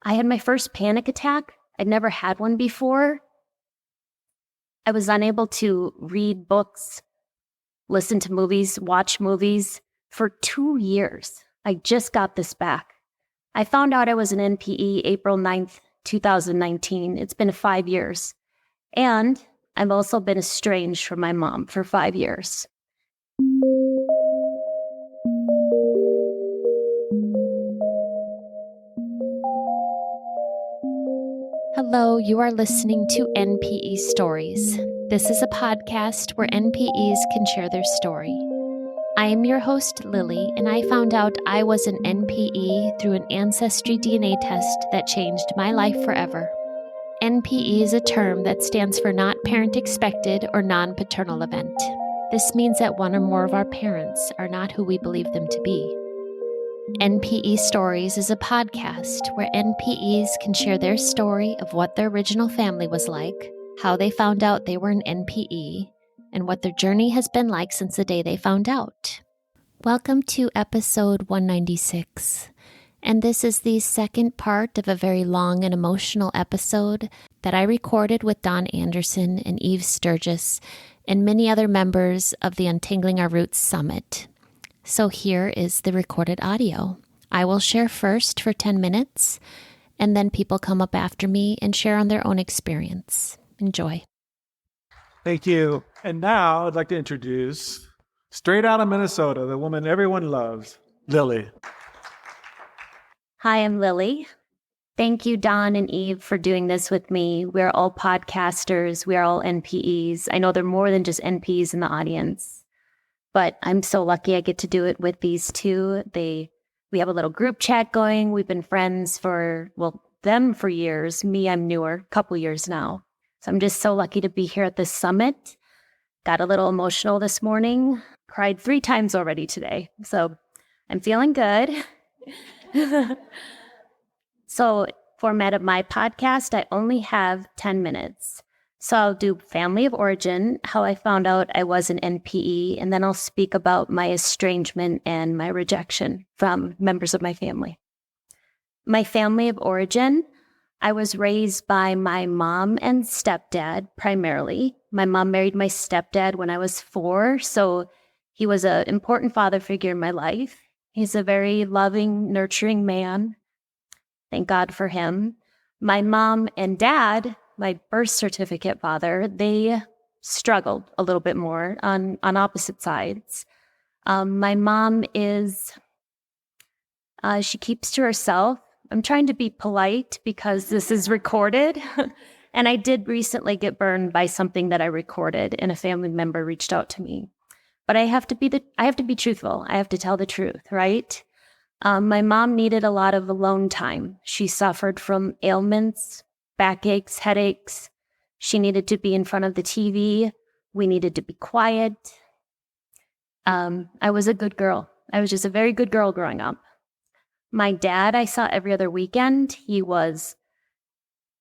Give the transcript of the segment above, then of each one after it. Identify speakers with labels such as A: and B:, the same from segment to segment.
A: I had my first panic attack. I'd never had one before. I was unable to read books, listen to movies, watch movies for 2 years. I just got this back. I found out I was an NPE April 9th, 2019. It's been 5 years. And I've also been estranged from my mom for 5 years.
B: Hello, you are listening to NPE Stories. This is a podcast where NPEs can share their story. I am your host, Lily, and I found out I was an NPE through an ancestry DNA test that changed my life forever. NPE is a term that stands for Not Parent Expected or Non-Paternal Event. This means that one or more of our parents are not who we believe them to be. NPE Stories is a podcast where NPEs can share their story of what their original family was like, how they found out they were an NPE, and what their journey has been like since the day they found out. Welcome to episode 196, and this is the second part of a very long and emotional episode that I recorded with Don Anderson and Eve Sturges and many other members of the Untangling Our Roots Summit. So here is the recorded audio. I will share first for 10 minutes, and then people come up after me and share on their own experience. Enjoy.
C: Thank you. And now I'd like to introduce, straight out of Minnesota, the woman everyone loves, Lily.
A: Hi, I'm Lily. Thank you, Don and Eve, for doing this with me. We're all podcasters. We are all NPEs. I know there are more than just NPEs in the audience. But I'm so lucky I get to do it with these two. We have a little group chat going. We've been friends for, them for years. Me, I'm newer, a couple years now. So I'm just so lucky to be here at this summit. Got a little emotional this morning. Cried 3 times already today. So I'm feeling good. So format of my podcast, I only have 10 minutes. So I'll do family of origin, how I found out I was an NPE, and then I'll speak about my estrangement and my rejection from members of my family. My family of origin, I was raised by my mom and stepdad primarily. My mom married my stepdad when I was 4, so he was an important father figure in my life. He's a very loving, nurturing man. Thank God for him. My mom and dad, my birth certificate father, they struggled a little bit more on opposite sides. My mom she keeps to herself. I'm trying to be polite because this is recorded. And I did recently get burned by something that I recorded and a family member reached out to me. But I have to be truthful. I have to tell the truth, right? My mom needed a lot of alone time. She suffered from ailments, backaches, headaches. She needed to be in front of the TV. We needed to be quiet. I was a good girl. I was just a very good girl growing up. My dad, I saw every other weekend. He was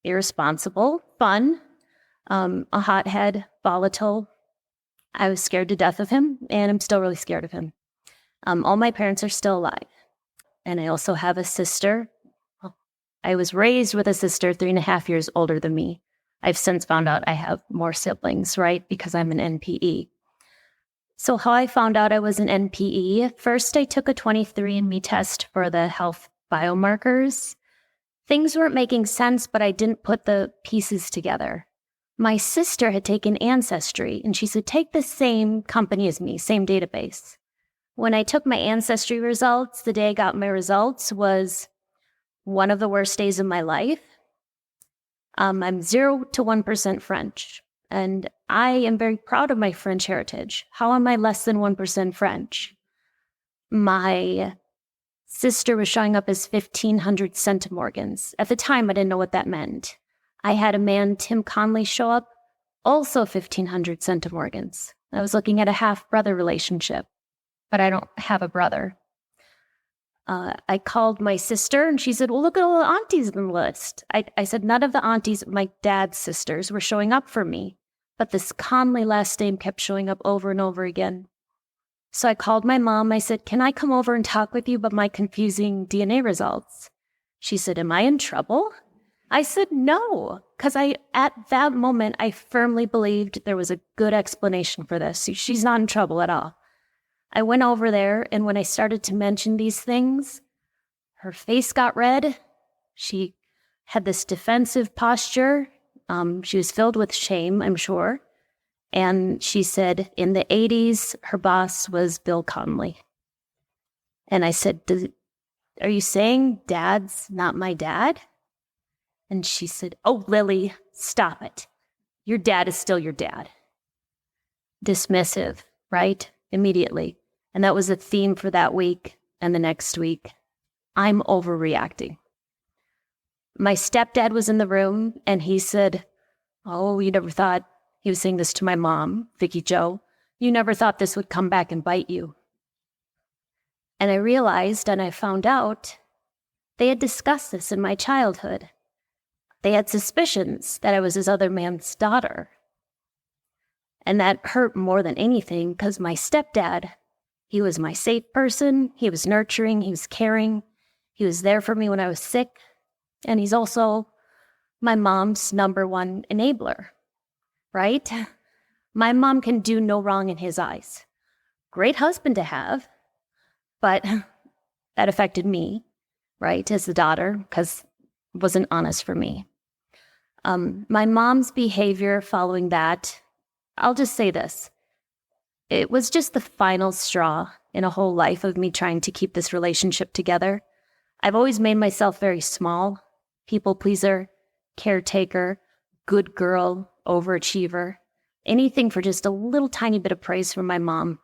A: irresponsible, fun, a hothead, volatile. I was scared to death of him, and I'm still really scared of him. All my parents are still alive. And I also have a sister. I was raised with a sister 3.5 years older than me. I've since found out I have more siblings, right? Because I'm an NPE. So how I found out I was an NPE, first I took a 23andMe test for the health biomarkers. Things weren't making sense, but I didn't put the pieces together. My sister had taken Ancestry, and she said, take the same company as me, same database. When I took my Ancestry results, the day I got my results was one of the worst days of my life. I'm 0 to 1% French, and I am very proud of my French heritage. How am I less than 1% French? My sister was showing up as 1,500 centimorgans. At the time, I didn't know what that meant. I had a man, Tim Conley, show up, also 1,500 centimorgans. I was looking at a half-brother relationship, but I don't have a brother. I called my sister and she said, well, look at all the aunties in the list. I said, none of the aunties, my dad's sisters, were showing up for me. But this Conley last name kept showing up over and over again. So I called my mom. I said, can I come over and talk with you about my confusing DNA results? She said, "Am I in trouble?" I said, "No," because at that moment, I firmly believed there was a good explanation for this. She's not in trouble at all. I went over there, and when I started to mention these things, her face got red. She had this defensive posture. She was filled with shame, I'm sure. And she said in the 80s, her boss was Bill Connolly. And I said, "Are you saying Dad's not my dad?" And she said, "Oh, Lily, stop it. Your dad is still your dad." Dismissive, right? Immediately. And that was a theme for that week and the next week. I'm overreacting. My stepdad was in the room and he said, "Oh, you never thought," he was saying this to my mom, Vicky Jo, "you never thought this would come back and bite you." And I realized and I found out they had discussed this in my childhood. They had suspicions that I was his other man's daughter. And that hurt more than anything because my stepdad, he was my safe person. He was nurturing. He was caring. He was there for me when I was sick. And he's also my mom's number one enabler, right? My mom can do no wrong in his eyes. Great husband to have, but that affected me, right, as the daughter, because it wasn't honest for me. My mom's behavior following that, I'll just say this. It was just the final straw in a whole life of me trying to keep this relationship together. I've always made myself very small, people pleaser, caretaker, good girl, overachiever, anything for just a little tiny bit of praise from my mom.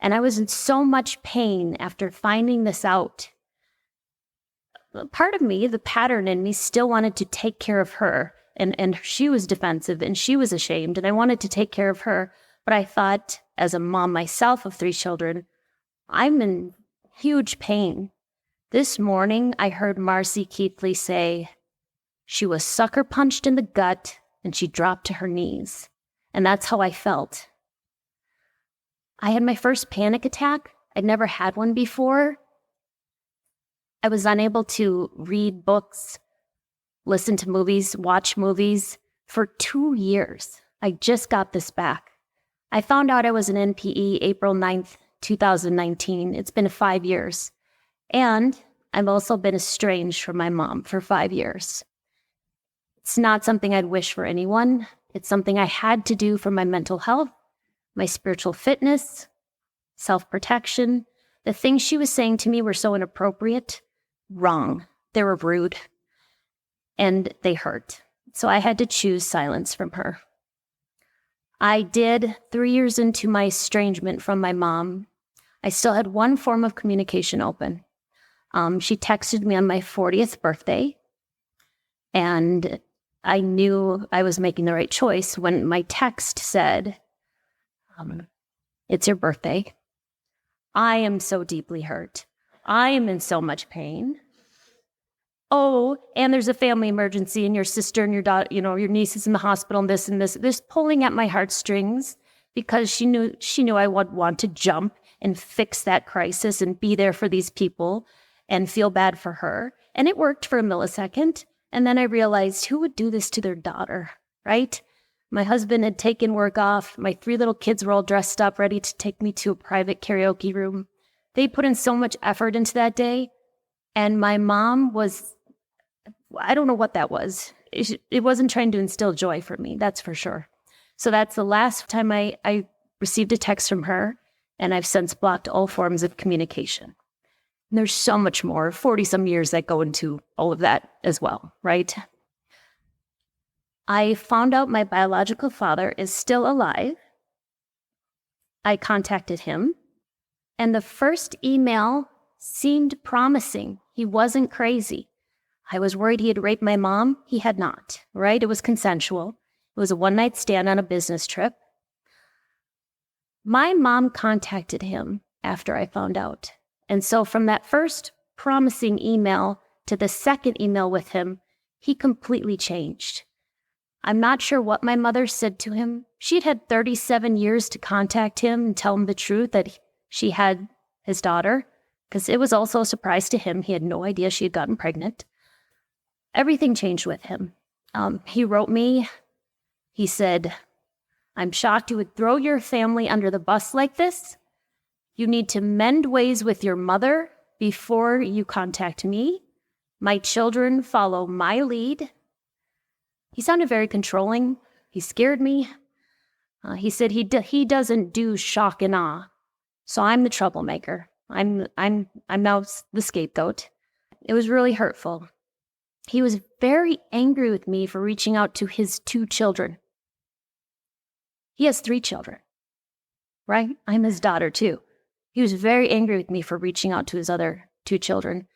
A: And I was in so much pain after finding this out. Part of me, the pattern in me, still wanted to take care of her. And she was defensive and she was ashamed and I wanted to take care of her. But I thought, as a mom myself of 3 children, I'm in huge pain. This morning, I heard Marcy Keithley say she was sucker punched in the gut and she dropped to her knees. And that's how I felt. I had my first panic attack. I'd never had one before. I was unable to read books, listen to movies, watch movies for 2 years. I just got this back. I found out I was an NPE April 9th, 2019. It's been 5 years. And I've also been estranged from my mom for 5 years. It's not something I'd wish for anyone. It's something I had to do for my mental health, my spiritual fitness, self-protection. The things she was saying to me were so inappropriate, wrong. They were rude, and they hurt. So I had to choose silence from her. I did 3 years into my estrangement from my mom. I still had one form of communication open. She texted me on my 40th birthday, and I knew I was making the right choice when my text said, "It's your birthday. I am so deeply hurt. I am in so much pain. Oh, and there's a family emergency and your sister and your daughter, your niece is in the hospital and this and this." This pulling at my heartstrings because she knew I would want to jump and fix that crisis and be there for these people and feel bad for her. And it worked for a millisecond. And then I realized, who would do this to their daughter, right? My husband had taken work off. My 3 little kids were all dressed up, ready to take me to a private karaoke room. They put in so much effort into that day. And my mom was, I don't know what that was. It wasn't trying to instill joy for me, that's for sure. So that's the last time I received a text from her, and I've since blocked all forms of communication. And there's so much more, 40-some years that go into all of that as well, right? I found out my biological father is still alive. I contacted him, and the first email seemed promising. He wasn't crazy. I was worried he had raped my mom. He had not, right? It was consensual. It was a one-night stand on a business trip. My mom contacted him after I found out. And so from that first promising email to the second email with him, he completely changed. I'm not sure what my mother said to him. She'd had 37 years to contact him and tell him the truth that she had his daughter, because it was also a surprise to him. He had no idea she had gotten pregnant. everything changed with him. He wrote me, he said, "I'm shocked you would throw your family under the bus like this. You need to mend ways with your mother before you contact me. My children follow my lead." He sounded very controlling. He scared me. He said he doesn't do shock and awe. So I'm the troublemaker. I'm now the scapegoat. It was really hurtful. He was very angry with me for reaching out to his 2 children. He has 3 children, right? I'm his daughter too. He was very angry with me for reaching out to his other 2 children.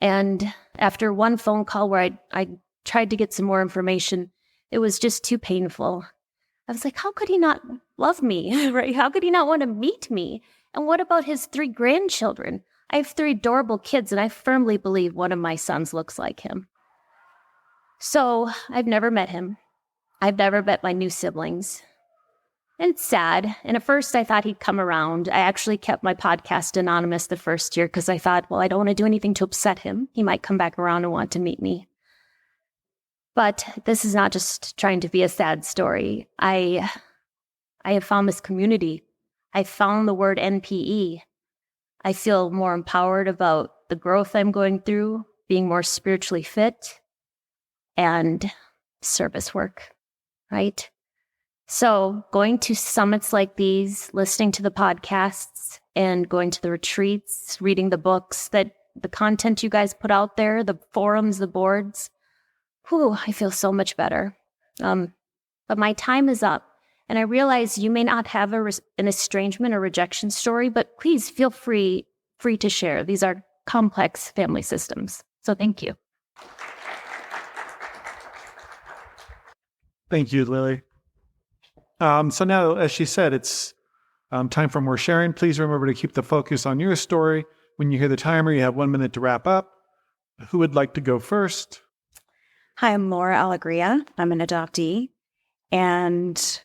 A: And after one phone call where I tried to get some more information, it was just too painful. I was like, how could he not love me, right? How could he not want to meet me? And what about his 3 grandchildren? I have 3 adorable kids, and I firmly believe one of my sons looks like him. So I've never met him. I've never met my new siblings. And it's sad. And at first I thought he'd come around. I actually kept my podcast anonymous the first year because I thought, well, I don't want to do anything to upset him. He might come back around and want to meet me. But this is not just trying to be a sad story. I have found this community. I found the word NPE. I feel more empowered about the growth I'm going through, being more spiritually fit, and service work, right? So going to summits like these, listening to the podcasts, and going to the retreats, reading the books, the content you guys put out there, the forums, the boards, I feel so much better. But my time is up, and I realize you may not have an estrangement or rejection story, but please feel free to share. These are complex family systems. So thank you.
C: Thank you, Lily. So now, as she said, it's time for more sharing. Please remember to keep the focus on your story. When you hear the timer, you have 1 minute to wrap up. Who would like to go first?
D: Hi, I'm Lora Alegria. I'm an adoptee, and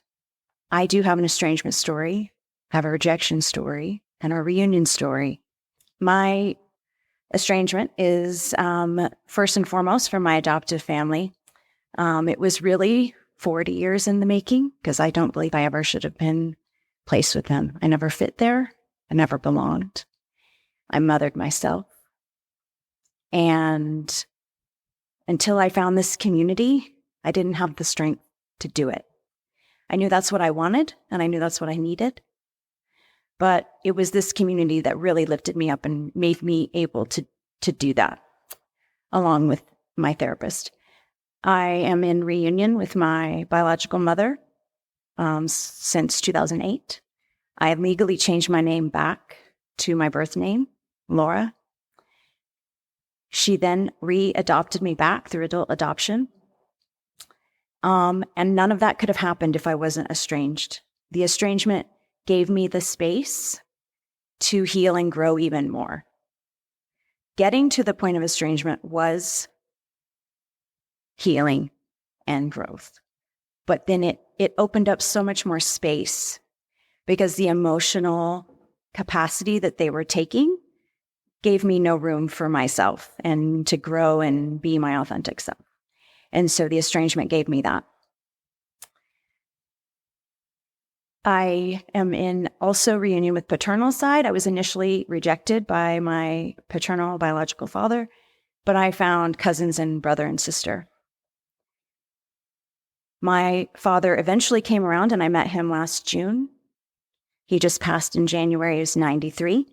D: I do have an estrangement story, have a rejection story, and a reunion story. My estrangement is first and foremost from my adoptive family. It was really 40 years in the making because I don't believe I ever should have been placed with them. I never fit there. I never belonged. I mothered myself. And until I found this community, I didn't have the strength to do it. I knew that's what I wanted, and I knew that's what I needed. But it was this community that really lifted me up and made me able to do that, along with my therapist. I am in reunion with my biological mother since 2008. I have legally changed my name back to my birth name, Lora. She then re-adopted me back through adult adoption. And none of that could have happened if I wasn't estranged. The estrangement gave me the space to heal and grow even more. Getting to the point of estrangement was healing and growth. But then it opened up so much more space because the emotional capacity that they were taking gave me no room for myself and to grow and be my authentic self. And so the estrangement gave me that. I am in also reunion with paternal side. I was initially rejected by my paternal biological father, but I found cousins and brother and sister. My father eventually came around and I met him last June. He just passed in January. He was 93.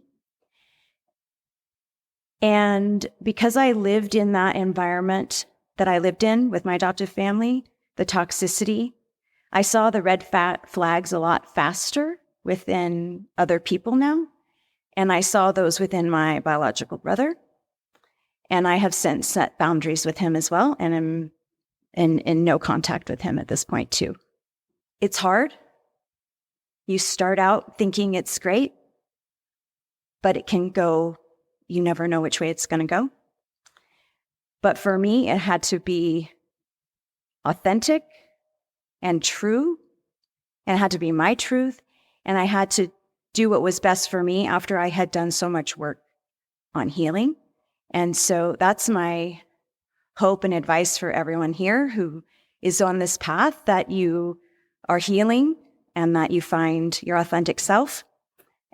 D: And because I lived in that environment that I lived in with my adoptive family, the toxicity, I saw the red flags a lot faster within other people now. And I saw those within my biological brother. And I have since set boundaries with him as well. And I'm in no contact with him at this point too. It's hard. You start out thinking it's great, but it can go, you never know which way it's going to go. But for me, it had to be authentic and true, and it had to be my truth, and I had to do what was best for me after I had done so much work on healing. And so that's my hope and advice for everyone here who is on this path, that you are healing and that you find your authentic self.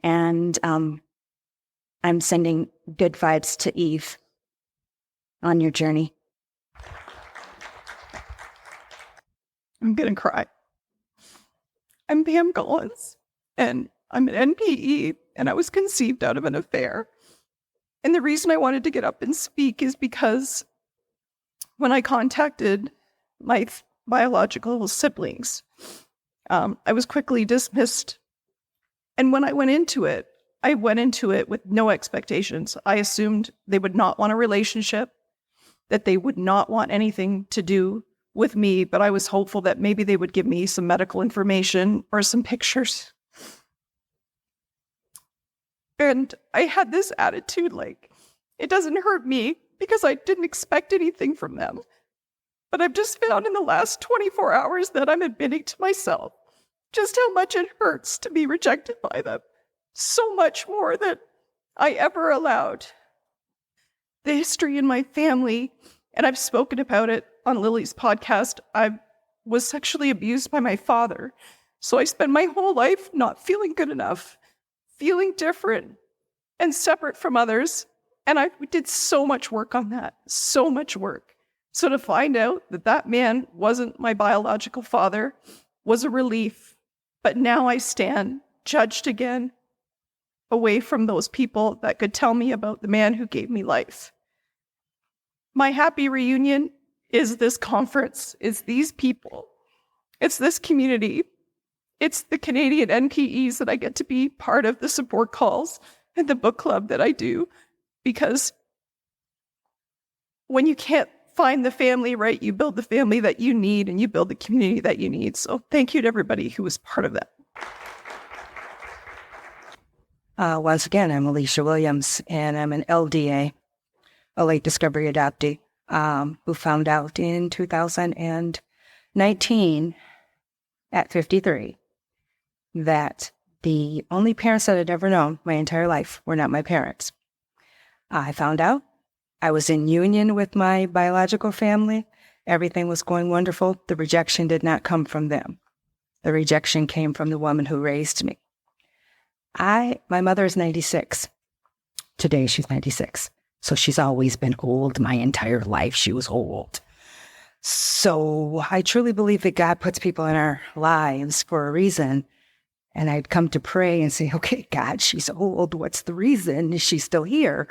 D: And I'm sending good vibes to Eve on your journey.
E: I'm going to cry. I'm Pam Collins, and I'm an NPE, and I was conceived out of an affair. And the reason I wanted to get up and speak is because when I contacted my biological siblings, I was quickly dismissed. And when I went into it with no expectations. I assumed they would not want a relationship, that they would not want anything to do with me, but I was hopeful that maybe they would give me some medical information or some pictures. And I had this attitude like, it doesn't hurt me because I didn't expect anything from them. But I've just found in the last 24 hours that I'm admitting to myself just how much it hurts to be rejected by them. So much more than I ever allowed. The history in my family, and I've spoken about it on Lily's podcast, I was sexually abused by my father. So I spent my whole life not feeling good enough, feeling different and separate from others. And I did so much work on that, so much work. So to find out that that man wasn't my biological father was a relief. But now I stand judged again, away from those people that could tell me about the man who gave me life. My happy reunion is this conference, is these people. It's this community. It's the Canadian NPEs that I get to be part of, the support calls and the book club that I do. Because when you can't find the family, right, you build the family that you need and you build the community that you need. So thank you to everybody who was part of that.
F: Once again, I'm Alicia Williams, and I'm an LDA, a late discovery adoptee, who found out in 2019 at 53 that the only parents that I'd ever known my entire life were not my parents. I found out I was in union with my biological family. Everything was going wonderful. The rejection did not come from them. The rejection came from the woman who raised me. My mother is 96. Today she's 96. So she's always been old my entire life. She was old. So I truly believe that God puts people in our lives for a reason. And I'd come to pray and say, okay, God, she's old. What's the reason? Is she still here?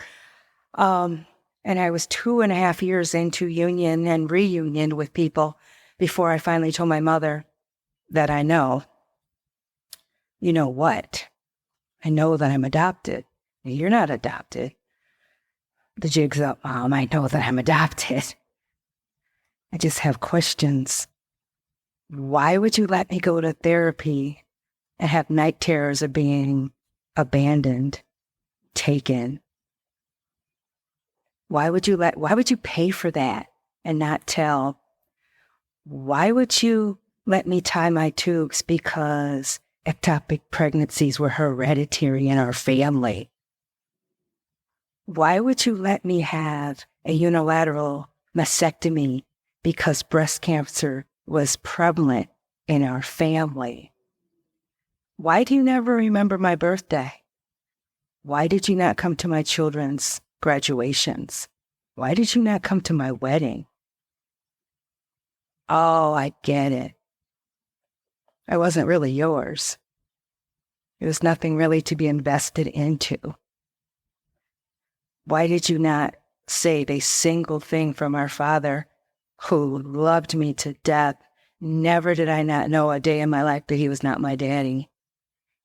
F: And I was 2.5 years into union and reunion with people before I finally told my mother that I know. You know what? I know that I'm adopted. You're not adopted. The jig's up, Mom. I know that I'm adopted. I just have questions. Why would you let me go to therapy and have night terrors of being abandoned, taken? Why would you pay for that and not tell? Why would you let me tie my tubes because ectopic pregnancies were hereditary in our family? Why would you let me have a unilateral mastectomy because breast cancer was prevalent in our family? Why do you never remember my birthday? Why did you not come to my children's graduations? Why did you not come to my wedding? Oh, I get it. I wasn't really yours. There was nothing really to be invested into. Why did you not save a single thing from our Father who loved me to death? Never did I not know a day in my life that he was not my daddy.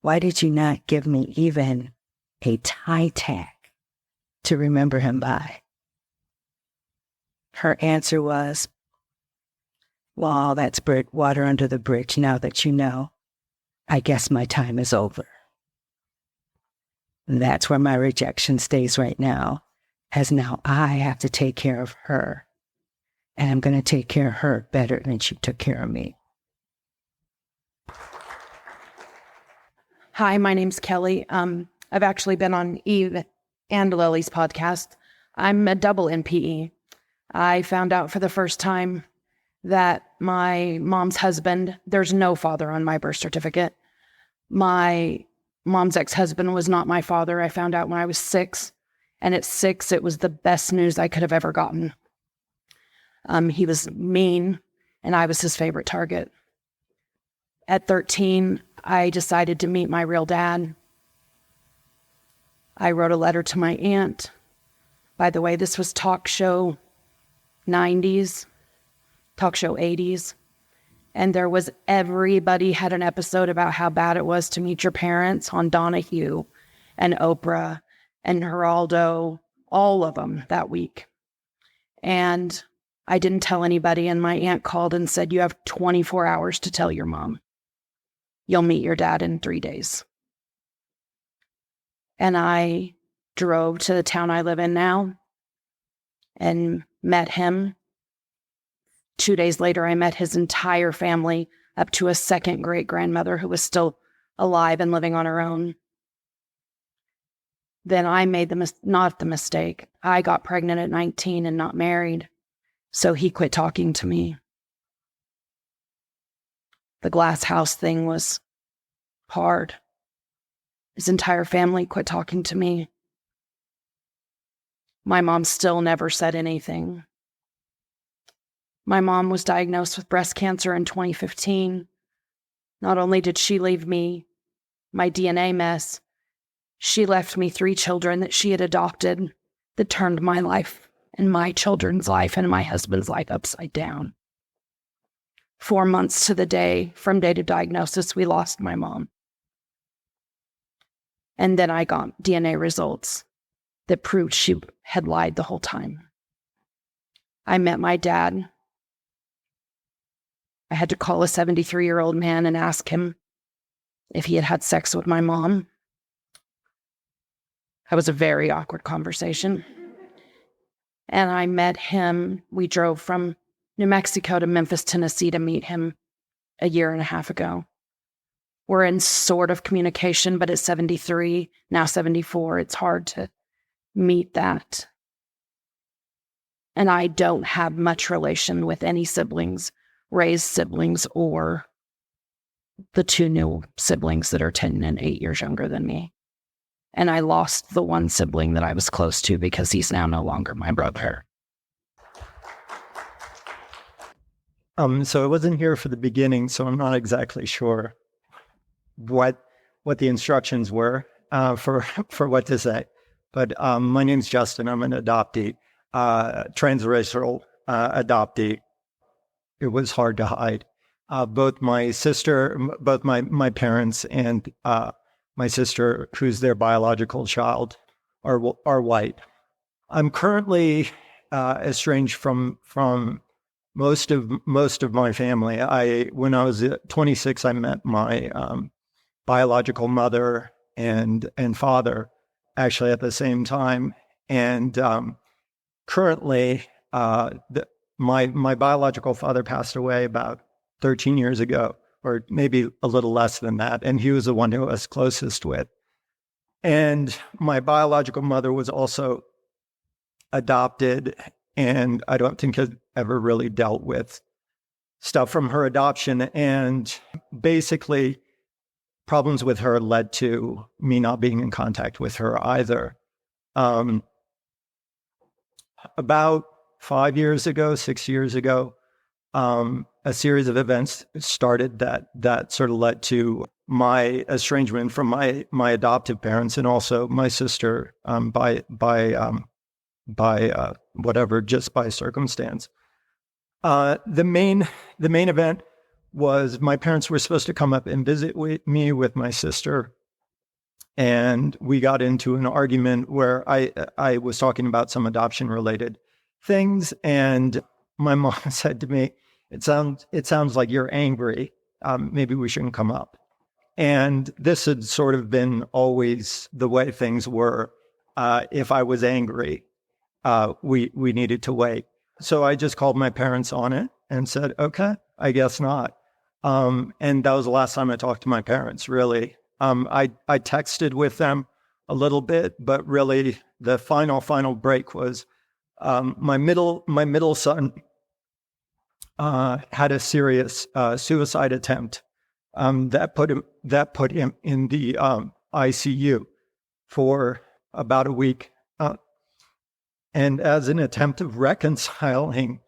F: Why did you not give me even a tie tag to remember him by? Her answer was, well, that's water under the bridge. Now that you know, I guess my time is over. And that's where my rejection stays right now, as now I have to take care of her. And I'm going to take care of her better than she took care of me.
G: Hi, my name's Kelly. I've actually been on Eve and Lily's podcast. I'm a double NPE. I found out for the first time that my mom's husband, there's no father on my birth certificate. My mom's ex-husband was not my father. I found out when I was 6. And at 6, it was the best news I could have ever gotten. He was mean, and I was his favorite target. At 13, I decided to meet my real dad. I wrote a letter to my aunt. By the way, this was talk show 90s, talk show 80s. And everybody had an episode about how bad it was to meet your parents on Donahue and Oprah and Geraldo, all of them that week. And I didn't tell anybody, and my aunt called and said, "You have 24 hours to tell your mom. You'll meet your dad in 3 days." And I drove to the town I live in now and met him. 2 days later, I met his entire family, up to a second great-grandmother who was still alive and living on her own. Then I made not the mistake. I got pregnant at 19 and not married, so he quit talking to me. The glass house thing was hard. His entire family quit talking to me. My mom still never said anything. My mom was diagnosed with breast cancer in 2015. Not only did she leave me my DNA mess, she left me 3 children that she had adopted that turned my life and my children's life and my husband's life upside down. 4 months to the day from date of diagnosis, we lost my mom. And then I got DNA results that proved she had lied the whole time. I met my dad. I had to call a 73-year-old man and ask him if he had had sex with my mom. That was a very awkward conversation. And I met him. We drove from New Mexico to Memphis, Tennessee to meet him a year and a half ago. We're in sort of communication, but at 73, now 74, it's hard to meet that. And I don't have much relation with any siblings, raised siblings, or the 2 new siblings that are 10 and 8 years younger than me. And I lost the one sibling that I was close to because he's now no longer my brother.
H: So I wasn't here for the beginning, so I'm not exactly sure what the instructions were for what to say. But my name's Justin. I'm an adoptee, transracial adoptee. It was hard to hide. Both my parents and my sister, who's their biological child, are white. I'm currently estranged from most of my family. When I was 26, I met my biological mother and father actually at the same time. And currently, my biological father passed away about 13 years ago, or maybe a little less than that. And he was the one who I was closest with. And my biological mother was also adopted, and I don't think had ever really dealt with stuff from her adoption. And basically, problems with her led to me not being in contact with her either. About 6 years ago, a series of events started that sort of led to my estrangement from my adoptive parents, and also my sister by whatever, just by circumstance. The main event was my parents were supposed to come up and visit me with my sister, and we got into an argument where I was talking about some adoption related things, and my mom said to me, it sounds like you're angry. Maybe we shouldn't come up. And this had sort of been always the way things were. If I was angry, we needed to wait. So I just called my parents on it and said, okay, I guess not. And that was the last time I talked to my parents, really. I texted with them a little bit, but really the final break was My middle son had a serious suicide attempt that put him in the ICU for about a week. And as an attempt of reconciling,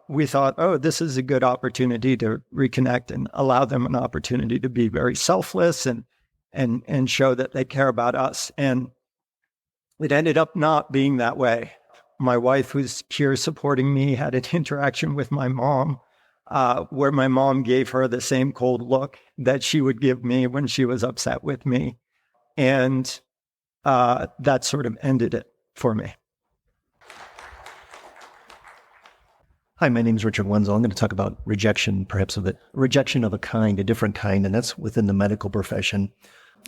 H: we thought, oh, this is a good opportunity to reconnect and allow them an opportunity to be very selfless and show that they care about us. And it ended up not being that way. My wife, who's here supporting me, had an interaction with my mom where my mom gave her the same cold look that she would give me when she was upset with me. And that sort of ended it for me.
I: Hi, my name is Richard Wenzel. I'm going to talk about rejection, perhaps of rejection of a kind, a different kind, and that's within the medical profession.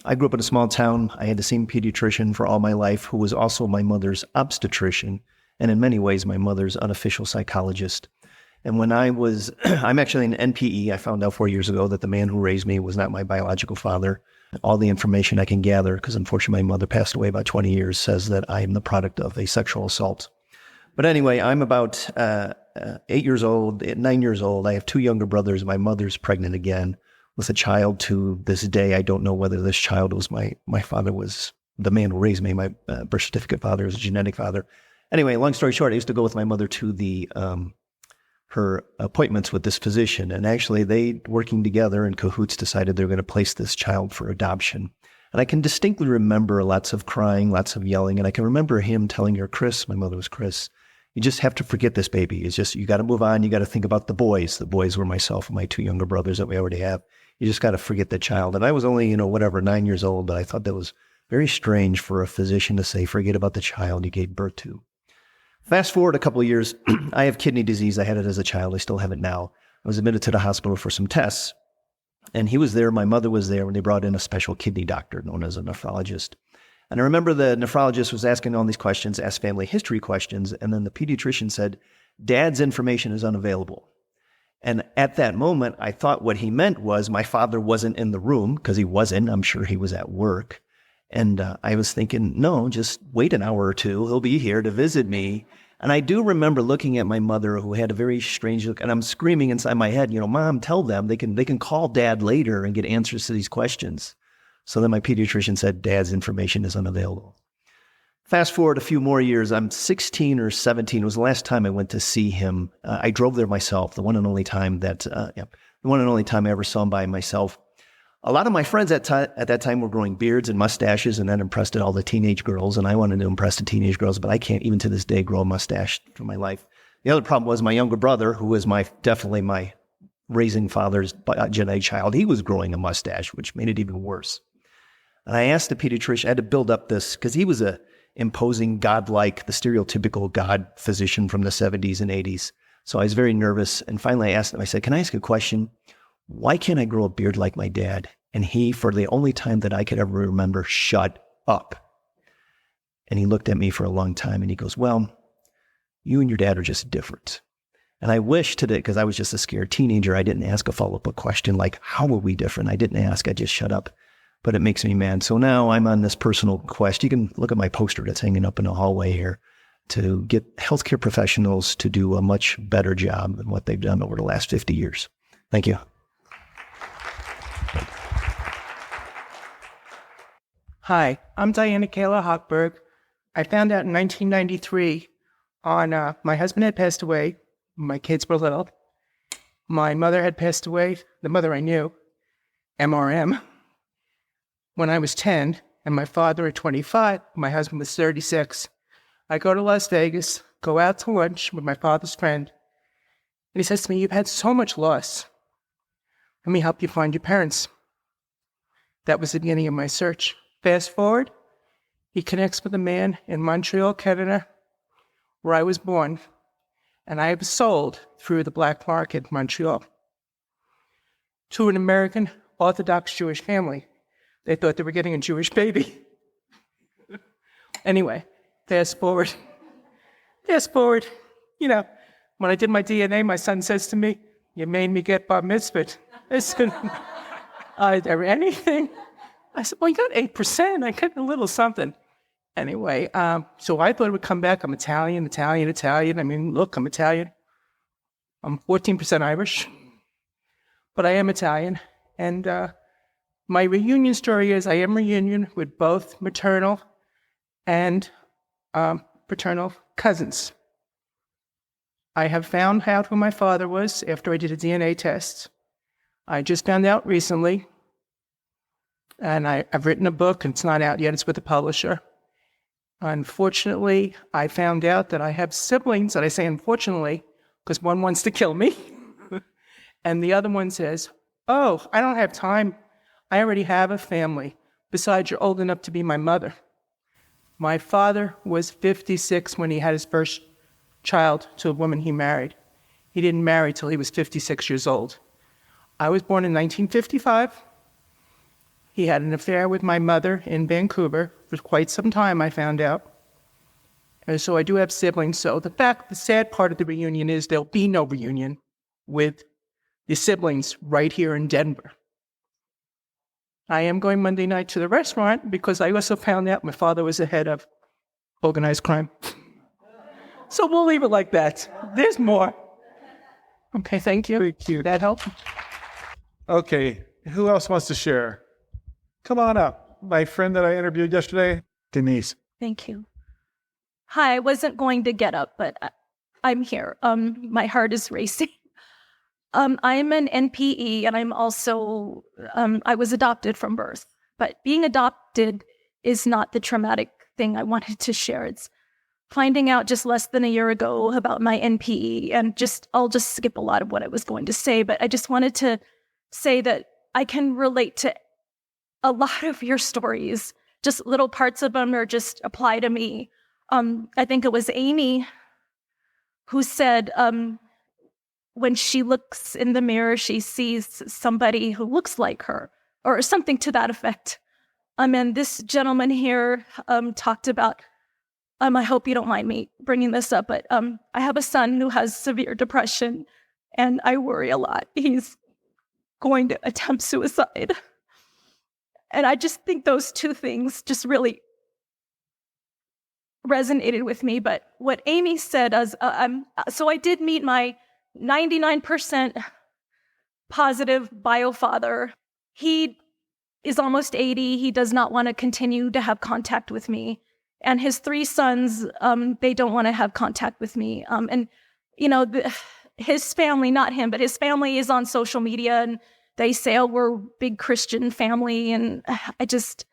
I: I grew up in a small town. I had the same pediatrician for all my life, who was also my mother's obstetrician, and in many ways, my mother's unofficial psychologist. And when I'm actually an NPE. I found out 4 years ago that the man who raised me was not my biological father. All the information I can gather, because unfortunately my mother passed away about 20 years, says that I am the product of a sexual assault. But anyway, I'm about 8 years old, 9 years old. I have two younger brothers. My mother's pregnant again with a child. To this day, I don't know whether this child was my father was the man who raised me. My birth certificate father is a genetic father. Anyway, long story short, I used to go with my mother to the her appointments with this physician. And actually, they, working together in cahoots, decided they were going to place this child for adoption. And I can distinctly remember lots of crying, lots of yelling. And I can remember him telling her, Chris, my mother was Chris, you just have to forget this baby. It's just, you got to move on. You got to think about the boys. The boys were myself and my two younger brothers that we already have. You just got to forget the child. And I was only, 9 years old, but I thought that was very strange for a physician to say, forget about the child you gave birth to. Fast forward a couple of years, I have kidney disease. I had it as a child. I still have it now. I was admitted to the hospital for some tests, and he was there. My mother was there when they brought in a special kidney doctor known as a nephrologist. And I remember the nephrologist was asking all these questions, asked family history questions, and then the pediatrician said, Dad's information is unavailable. And at that moment, I thought what he meant was my father wasn't in the room, because he wasn't. I'm sure he was at work. And I was thinking, no, just wait an hour or two. He'll be here to visit me. And I do remember looking at my mother, who had a very strange look, and I'm screaming inside my head, Mom, tell them they can call Dad later and get answers to these questions. So then my pediatrician said, Dad's information is unavailable. Fast forward a few more years, I'm 16 or 17. It was the last time I went to see him. I drove there myself, the one and only time I ever saw him by myself. A lot of my friends at that time were growing beards and mustaches, and that impressed all the teenage girls, and I wanted to impress the teenage girls, but I can't even to this day grow a mustache for my life. The other problem was my younger brother, who was definitely my raising father's genetic child. He was growing a mustache, which made it even worse. And I asked the pediatrician, I had to build up this, because he was a imposing, godlike, the stereotypical God physician from the 70s and 80s. So I was very nervous, and finally I asked him, I said, can I ask a question? Why can't I grow a beard like my dad? And he, for the only time that I could ever remember, shut up. And he looked at me for a long time and he goes, well, you and your dad are just different. And I wish today, because I was just a scared teenager, I didn't ask a follow-up question like, how are we different? I didn't ask, I just shut up. But it makes me mad. So now I'm on this personal quest. You can look at my poster that's hanging up in the hallway here, to get healthcare professionals to do a much better job than what they've done over the last 50 years. Thank you.
J: Hi, I'm Diana Kayla Hochberg. I found out in 1993 my husband had passed away. My kids were little. My mother had passed away, the mother I knew, MRM, when I was 10, and my father at 25, my husband was 36. I go to Las Vegas, go out to lunch with my father's friend, and he says to me, you've had so much loss. Let me help you find your parents. That was the beginning of my search. Fast forward, he connects with a man in Montreal, Canada, where I was born, and I was sold through the black market in Montreal to an American Orthodox Jewish family. They thought they were getting a Jewish baby. Anyway, fast forward. When I did my DNA, my son says to me, you made me get bar mitzvah. I said, is there anything? I said, well, you got 8%. I got a little something. Anyway, so I thought it would come back. I'm Italian. I mean, look, I'm Italian. I'm 14% Irish, but I am Italian. And my reunion story is I am reunion with both maternal and paternal cousins. I have found out who my father was after I did a DNA test. I just found out recently, and I've written a book, and it's not out yet. It's with a publisher. Unfortunately, I found out that I have siblings, and I say unfortunately, because one wants to kill me, and the other one says, oh, I don't have time. I already have a family. Besides, you're old enough to be my mother. My father was 56 when he had his first child to a woman he married. He didn't marry till he was 56 years old. I was born in 1955. He had an affair with my mother in Vancouver for quite some time, I found out. And so I do have siblings. So the sad part of the reunion is there'll be no reunion with the siblings right here in Denver. I am going Monday night to the restaurant because I also found out my father was the head of organized crime. So we'll leave it like that. There's more. Okay, thank you.
C: Thank you.
J: That helped?
C: Okay, who else wants to share? Come on up. My friend that I interviewed yesterday, Denise.
K: Thank you. Hi, I wasn't going to get up, but I'm here. My heart is racing. I'm an NPE, and I'm also, I was adopted from birth. But being adopted is not the traumatic thing I wanted to share. It's finding out just less than a year ago about my NPE, and I'll just skip a lot of what I was going to say, but I just wanted to say that I can relate to a lot of your stories. Just little parts of them are just apply to me. I think it was Amy who said when she looks in the mirror, she sees somebody who looks like her, or something to that effect. And this gentleman here talked about, I hope you don't mind me bringing this up, but I have a son who has severe depression, and I worry a lot. He's going to attempt suicide. And I just think those two things just really resonated with me. But what Amy said is, so I did meet my 99% positive bio father. He is almost 80. He does not want to continue to have contact with me. And his 3 sons, they don't want to have contact with me. And, you know, his family, not him, but his family is on social media, and they say, oh, we're a big Christian family. And I just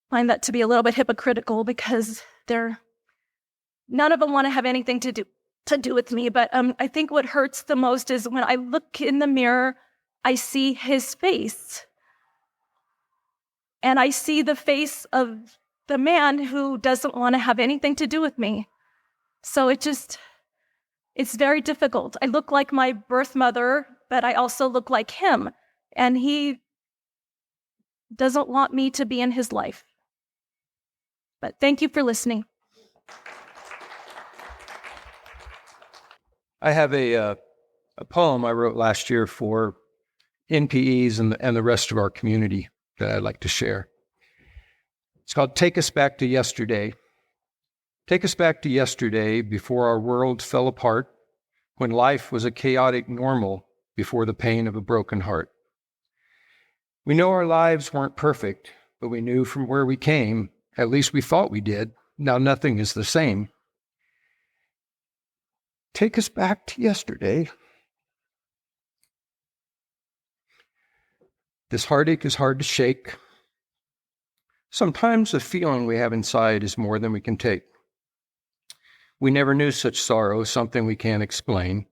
K: find that to be a little bit hypocritical, because none of them want to have anything to do with me. But I think what hurts the most is when I look in the mirror, I see his face. And I see the face of the man who doesn't want to have anything to do with me. So it's very difficult. I look like my birth mother, but I also look like him. And he doesn't want me to be in his life. But thank you for listening.
L: I have a poem I wrote last year for NPEs and the rest of our community that I'd like to share. It's called Take Us Back to Yesterday. Take us back to yesterday, before our world fell apart, when life was a chaotic normal before the pain of a broken heart. We know our lives weren't perfect, but we knew from where we came, at least we thought we did. Now nothing is the same. Take us back to yesterday. This heartache is hard to shake. Sometimes the feeling we have inside is more than we can take. We never knew such sorrow, something we can't explain.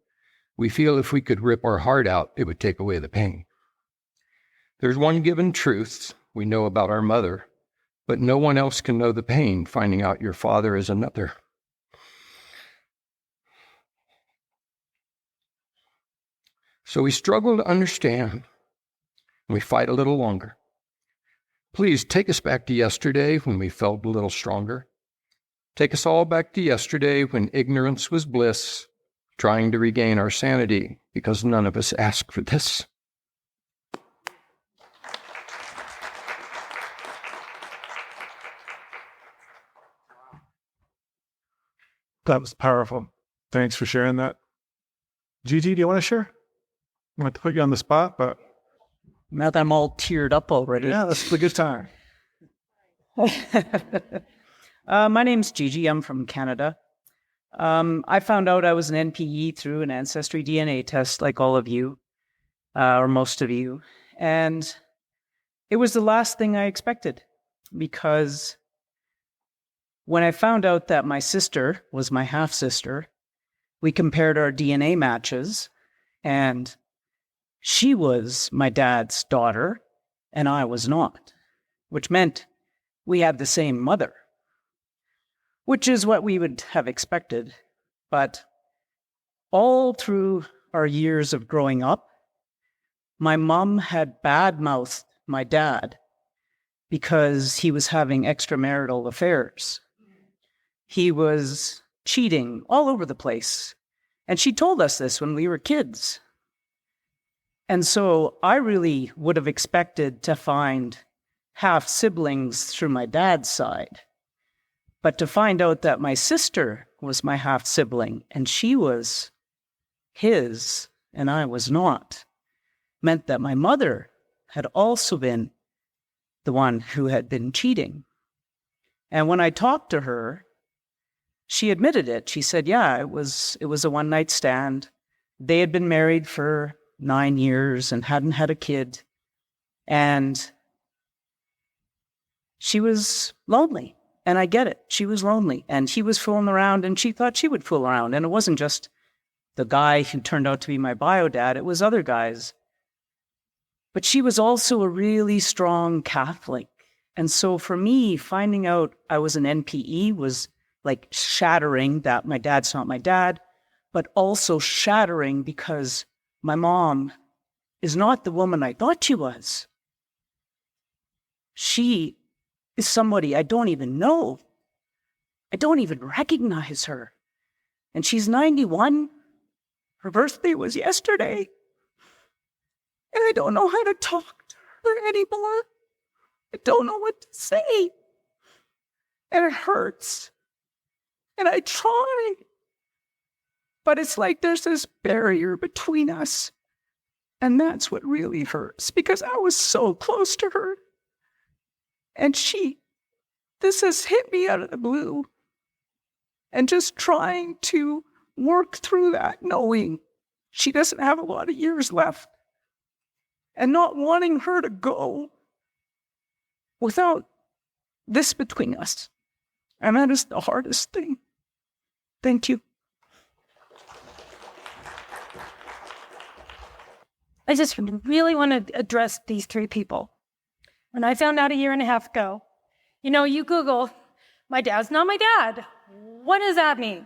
L: We feel if we could rip our heart out, it would take away the pain. There's one given truth we know about our mother, but no one else can know the pain finding out your father is another. So we struggle to understand, and we fight a little longer. Please take us back to yesterday when we felt a little stronger. Take us all back to yesterday when ignorance was bliss, trying to regain our sanity because none of us asked for this.
C: That was powerful. Thanks for sharing that. Gigi, do you want to share? I want to put you on the spot, but
M: Now that I'm all teared up already.
C: yeah, this is a good time.
M: My name's Gigi. I'm from Canada. I found out I was an NPE through an ancestry DNA test, like all of you, or most of you. And it was the last thing I expected, because when I found out that my sister was my half-sister, we compared our DNA matches, and she was my dad's daughter, and I was not, which meant we had the same mother, which is what we would have expected. But all through our years of growing up, my mom had bad-mouthed my dad because he was having extramarital affairs. He was cheating all over the place. And she told us this when we were kids. And so I really would have expected to find half-siblings through my dad's side. But to find out that my sister was my half-sibling and she was his and I was not, meant that my mother had also been the one who had been cheating. And when I talked to her, she admitted it. She said, yeah, it was a one-night stand. They had been married for 9 years and hadn't had a kid. And she was lonely. And I get it. She was lonely. And he was fooling around, and she thought she would fool around. And it wasn't just the guy who turned out to be my bio dad. It was other guys. But she was also a really strong Catholic. And so for me, finding out I was an NPE was like shattering that my dad's not my dad, but also shattering because my mom is not the woman I thought she was. She is somebody I don't even know. I don't even recognize her. And she's 91. Her birthday was yesterday. And I don't know how to talk to her anymore. I don't know what to say. And it hurts. And I try. But it's like there's this barrier between us. And that's what really hurts, because I was so close to her. And this has hit me out of the blue. And just trying to work through that, knowing she doesn't have a lot of years left. And not wanting her to go without this between us. And that is the hardest thing. Thank you.
K: I just really want to address these three people. When I found out a year and a half ago, you Google, my dad's not my dad. What does that mean?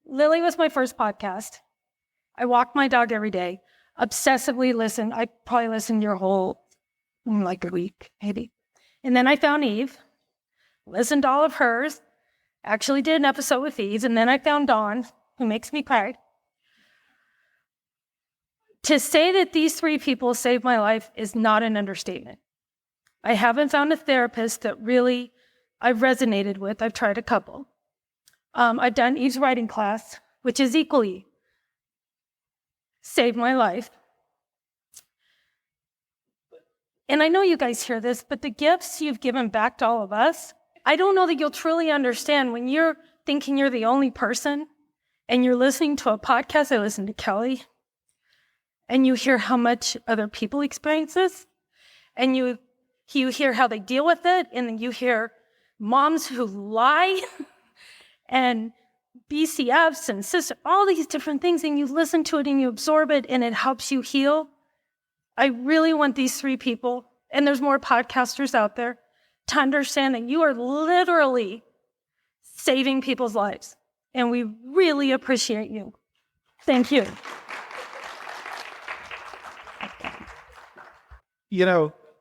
K: Lily was my first podcast. I walk my dog every day, obsessively listen. I probably listened your whole, a week, maybe. And then I found Eve, listened to all of hers, actually did an episode with Eve, and then I found Dawn, who makes me cry. To say that these three people saved my life is not an understatement. I haven't found a therapist that really I've resonated with. I've tried a couple. I've done Eve's writing class, which is equally saved my life. And I know you guys hear this, but the gifts you've given back to all of us, I don't know that you'll truly understand when you're thinking you're the only person and you're listening to a podcast. I listened to Kelly, and you hear how much other people experience this, and you hear how they deal with it, and then you hear moms who lie and BCFs and sisters, all these different things, and you listen to it and you absorb it and it helps you heal. I really want these three people, and there's more podcasters out there, to understand that you are literally saving people's lives, and we really appreciate you. Thank you.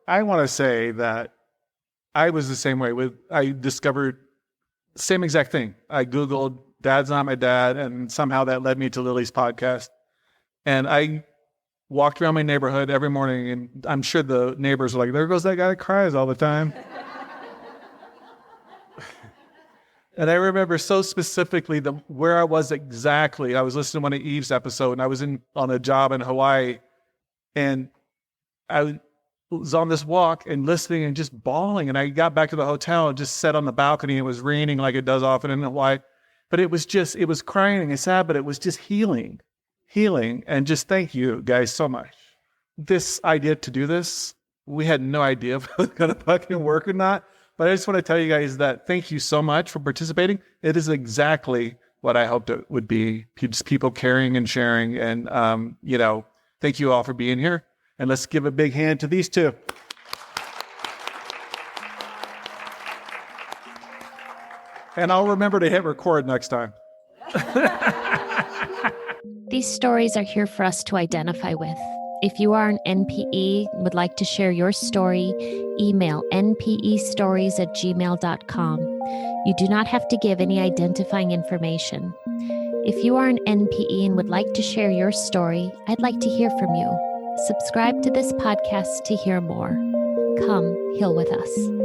C: I want to say that I was the same way. I discovered the same exact thing. I Googled "Dad's not my dad," and somehow that led me to Lily's podcast. And I walked around my neighborhood every morning, and I'm sure the neighbors were like, "There goes that guy that cries all the time." And I remember so specifically where I was exactly. I was listening to one of Eve's episode, and I was on a job in Hawaii, and I was on this walk and listening and just bawling. And I got back to the hotel and just sat on the balcony. It was raining like it does often in Hawaii, but it was crying and sad, but it was just healing. And just thank you guys so much. This idea to do this, we had no idea if it was going to fucking work or not. But I just want to tell you guys that thank you so much for participating. It is exactly what I hoped it would be. Just people caring and sharing. And, thank you all for being here. And let's give a big hand to these two. And I'll remember to hit record next time.
B: These stories are here for us to identify with. If you are an NPE and would like to share your story, email npestories@gmail.com. You do not have to give any identifying information. If you are an NPE and would like to share your story, I'd like to hear from you. Subscribe to this podcast to hear more. Come heal with us.